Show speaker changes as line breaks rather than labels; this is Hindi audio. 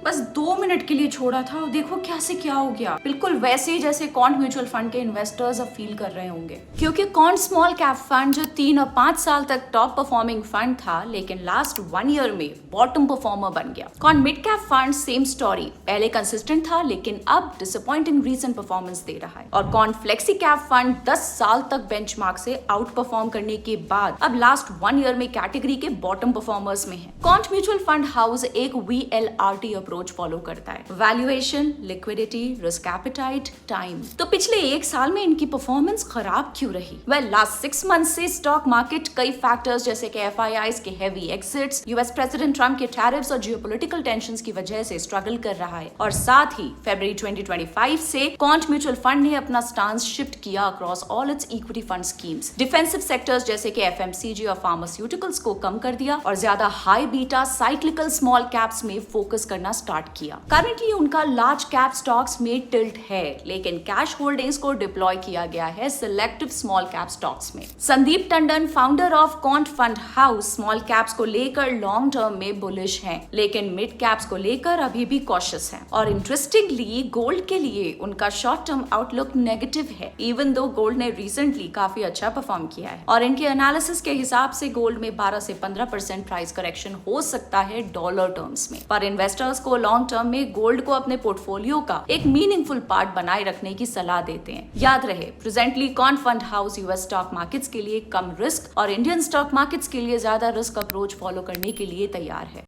बस 2 मिनट के लिए छोड़ा था और देखो कैसे क्या हो गया। बिल्कुल वैसे ही जैसे क्वांट म्यूचुअल फंड के इन्वेस्टर्स अब फील कर रहे होंगे, क्योंकि क्वांट स्मॉल कैप फंड जो 3 और 5 साल तक टॉप परफॉर्मिंग फंड था, लेकिन लास्ट 1 ईयर में बॉटम परफॉर्मर बन गया। Quant mid cap fund same story, पहले कंसिस्टेंट था लेकिन अब डिसअपॉइंटिंग रीसेंट परफॉर्मेंस दे रहा है। और क्वांट फ्लेक्सी कैप फंड 10 साल तक बेंचमार्क से आउट परफॉर्म करने के बाद अब लास्ट 1 ईयर में कैटेगरी के बॉटम परफॉर्मर्स में है। क्वांट म्यूचुअल फंड हाउस एक VLRT अप्रोच फॉलो करता है, valuation, liquidity, risk appetite, time. तो पिछले 1 साल में इनकी परफॉर्मेंस खराब क्यों रही? वेल, लास्ट 6 मंथ से स्टॉक मार्केट कई फैक्टर्स जैसे कि FIIs के heavy exits, US president Trump के टैरिफ्स और जियोपॉलिटिकल टेंशंस की वजह से स्ट्रगल कर रहा है। और साथ ही फरवरी 2025 से क्वांट म्यूचुअल फंड ने अपना स्टांस शिफ्ट किया across all it's equity fund schemes. Defensive sectors जैसे कि FMCG और फार्मास्यूटिकल्स को कम कर दिया और ज्यादा high beta cyclical small caps में फोकस करना स्टार्ट किया। करंटली उनका लार्ज कैप स्टॉक्स में टिल्ट है, लेकिन कैश होल्डिंग्स को डिप्लॉय किया गया है सिलेक्टिव स्मॉल कैप स्टॉक्स में। Sandeep Tandon, founder of quant fund house, small caps को लेकर लॉन्ग टर्म में बुलिश हैं, लेकिन मिड कैप्स को लेकर अभी भी कॉशियस हैं। और इंटरेस्टिंगली गोल्ड के लिए उनका शॉर्ट टर्म आउटलुक नेगेटिव है, इवन दो गोल्ड ने रिसेंटली काफी अच्छा परफॉर्म किया है। और इनके एनालिसिस के हिसाब से गोल्ड में 12 से 15% प्राइस करेक्शन हो सकता है डॉलर टर्म्स में। पर इन्वेस्टर्स को लॉन्ग टर्म में गोल्ड को अपने पोर्टफोलियो का एक मीनिंगफुल पार्ट बनाए रखने की सलाह देते हैं। याद रहे, presently quant fund house US stock markets के लिए कम रिस्क और इंडियन स्टॉक मार्केट्स के लिए ज्यादा रिस्क अप्रोच फॉलो करने के लिए तैयार है।